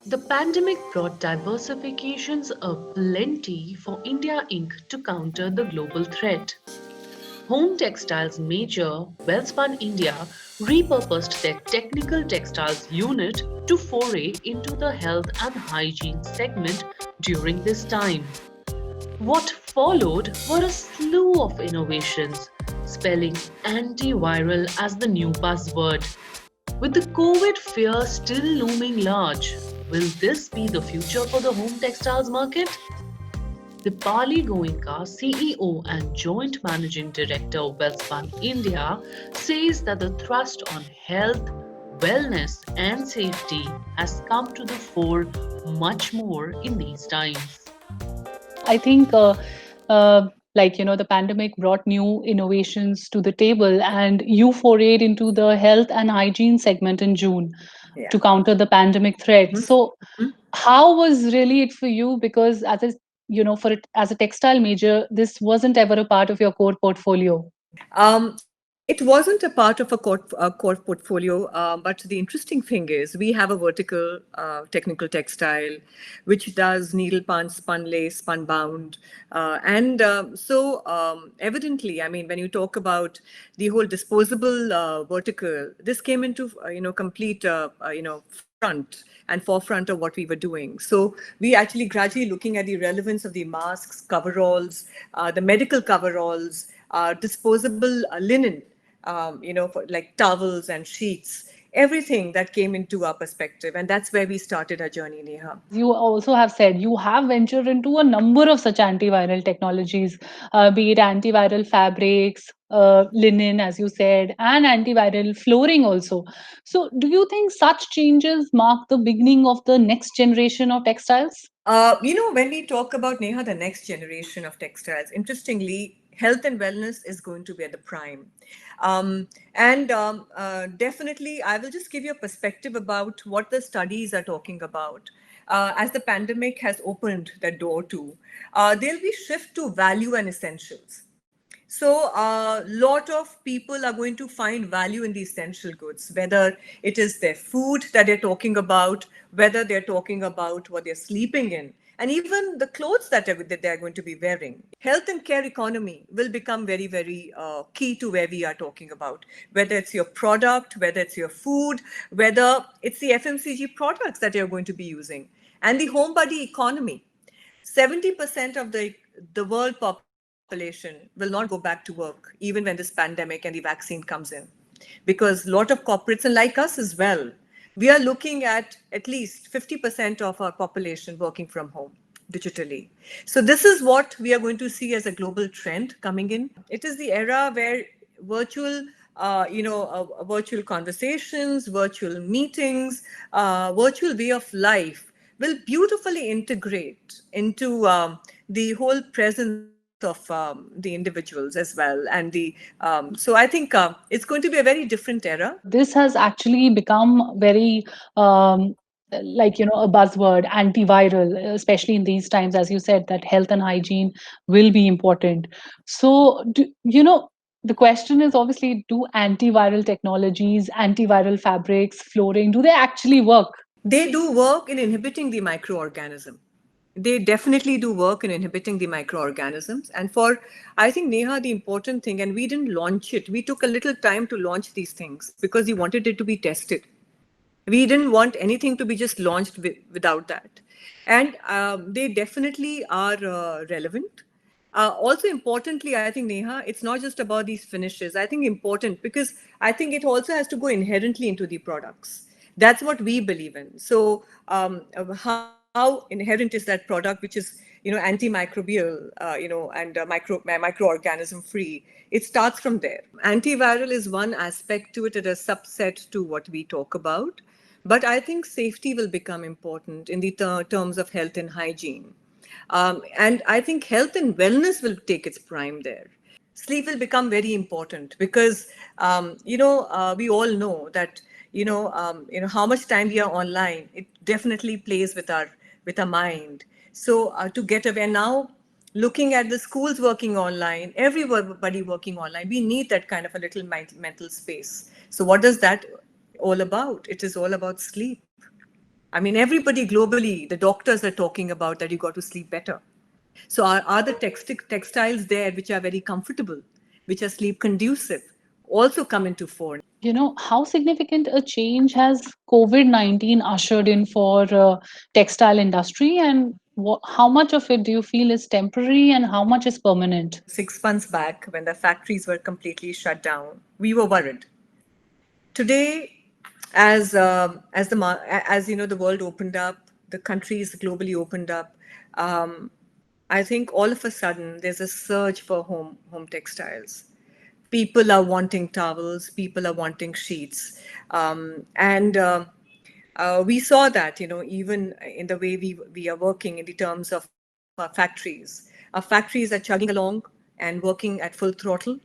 The pandemic brought diversifications of plenty for India Inc. to counter the global threat. Home textiles major Welspun India repurposed their technical textiles unit to foray into the health and hygiene segment during this time. What followed were a slew of innovations, spelling antiviral as the new buzzword. With the COVID fear still looming large, will this be the future for the home textiles market? Dipali Goenka, CEO and Joint Managing Director of Welspun India, says that the thrust on health, wellness, and safety has come to the fore much more in these times. I think, the pandemic brought new innovations to the table, and you forayed into the health and hygiene segment in June Yeah. to counter the pandemic threat. Mhm. So, Mhm. how was really it for you? Because for it as a textile major, this wasn't ever a part of your core portfolio. It wasn't a part of a core portfolio, but the interesting thing is we have a vertical technical textile, which does needle punch, spun lace, spun bound, and evidently, I mean, when you talk about the whole disposable vertical, this came into complete front and forefront of what we were doing. So we actually gradually looking at the relevance of the masks, coveralls, the medical coveralls, disposable linen, for like towels and sheets, everything that came into our perspective. And that's where we started our journey, Neha. You also have said you have ventured into a number of such antiviral technologies, be it antiviral fabrics, linen, as you said, and antiviral flooring also. So, do you think such changes mark the beginning of the next generation of textiles? When we talk about, Neha, the next generation of textiles, interestingly, health and wellness is going to be at the prime. And definitely, I will just give you a perspective about what the studies are talking about. As the pandemic has opened the door to, there'll be shift to value and essentials. So a lot of people are going to find value in the essential goods, whether it is their food that they're talking about, whether they're talking about what they're sleeping in, and even the clothes that they're going to be wearing. Health and care economy will become very, very key to where we are talking about, whether it's your product, whether it's your food, whether it's the FMCG products that you're going to be using, and the home body economy. 70% of the world population will not go back to work even when this pandemic and the vaccine comes in, because a lot of corporates, and like us as well, we are looking at least 50% of our population working from home digitally. So this is what we are going to see as a global trend coming in. It is the era where virtual virtual conversations, virtual meetings, virtual way of life will beautifully integrate into the whole presence of the individuals as well. So I think it's going to be a very different era. This has actually become very a buzzword, antiviral, especially in these times, as you said, that health and hygiene will be important. So the question is, obviously, do antiviral technologies, antiviral fabrics, flooring, do they actually work? They do work in inhibiting the microorganism. They definitely do work in inhibiting the microorganisms. And for, I think, Neha, the important thing, and we didn't launch it, we took a little time to launch these things because we wanted it to be tested. We didn't want anything to be just launched without that. And they definitely are relevant. Also, importantly, I think, Neha, it's not just about these finishes. I think important because I think it also has to go inherently into the products. That's what we believe in. So, how inherent is that product, which is antimicrobial, and microorganism free? It starts from there. Antiviral is one aspect to it, it is a subset to what we talk about. But I think safety will become important in the terms of health and hygiene. And I think health and wellness will take its prime there. Sleep will become very important because, we all know that, how much time we are online, it definitely plays with our mind. So to get aware now, looking at the schools working online, everybody working online, we need that kind of a little mental space. So what does that all about? It is all about sleep. I mean, everybody globally, the doctors are talking about that you got to sleep better. So are the textiles there which are very comfortable, which are sleep conducive, also come into fore? How significant a change has COVID-19 ushered in for textile industry, and how much of it do you feel is temporary and how much is permanent? 6 months back, when the factories were completely shut down, we were worried. Today, as you know, the world opened up, the countries globally opened up. Um, I think all of a sudden there's a surge for home textiles. People are wanting towels, people are wanting sheets, and we saw that, even in the way we are working in the terms of our factories. Our factories are chugging along and working at full throttle.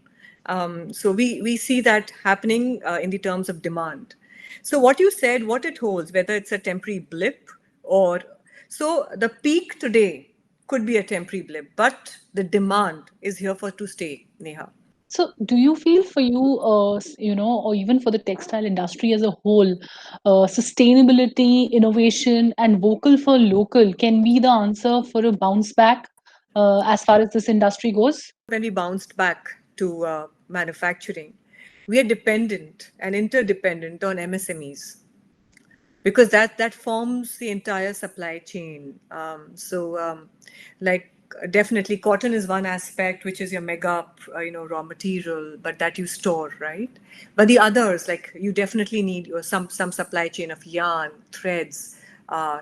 So we see that happening in the terms of demand. So what you said, what it holds, whether it's a temporary blip or so, the peak today could be a temporary blip, but the demand is here for to stay, Neha. So, do you feel for you, or even for the textile industry as a whole, sustainability, innovation, and vocal for local can be the answer for a bounce back as far as this industry goes? When we bounced back to manufacturing, we are dependent and interdependent on MSMEs because that forms the entire supply chain. Like definitely, cotton is one aspect, which is your mega, raw material, but that you store, right? But the others, like you definitely need some supply chain of yarn, threads,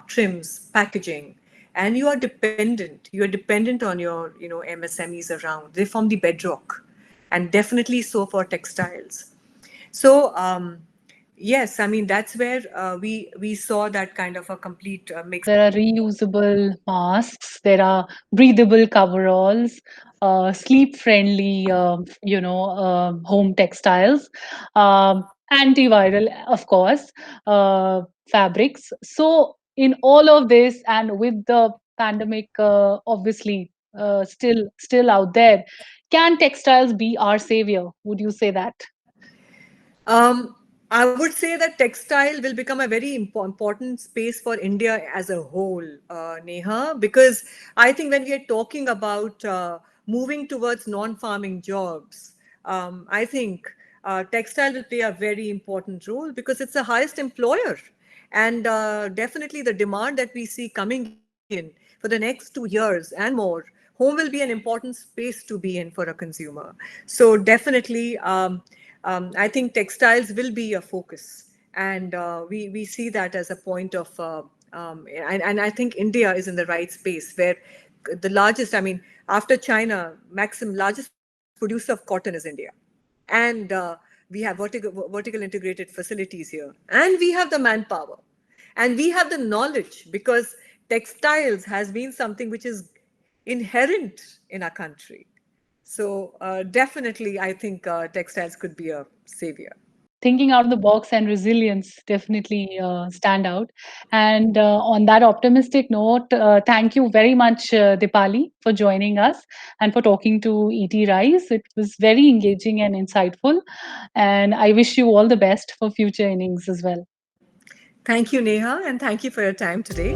trims, packaging, and you are dependent. You are dependent on your MSMEs around. They form the bedrock, and definitely so for textiles. So yes, I mean that's where we saw that kind of a complete mix. There are reusable masks, there are breathable coveralls, sleep-friendly, home textiles, antiviral, of course, fabrics. So, in all of this, and with the pandemic, obviously, still out there, can textiles be our savior? Would you say that? Um, I would say that textile will become a very important space for India as a whole, Neha, because I think when we are talking about moving towards non-farming jobs, I think textile will play a very important role because it's the highest employer. And definitely the demand that we see coming in for the next 2 years and more, home will be an important space to be in for a consumer. So definitely, I think textiles will be a focus, and we see that as a point of, and I think India is in the right space where the largest, I mean, after China, maximum largest producer of cotton is India, and we have vertical integrated facilities here, and we have the manpower, and we have the knowledge because textiles has been something which is inherent in our country. So definitely, I think textiles could be a savior. Thinking out of the box and resilience definitely stand out. And on that optimistic note, thank you very much, Dipali, for joining us and for talking to ET Rise. It was very engaging and insightful. And I wish you all the best for future innings as well. Thank you, Neha, and thank you for your time today.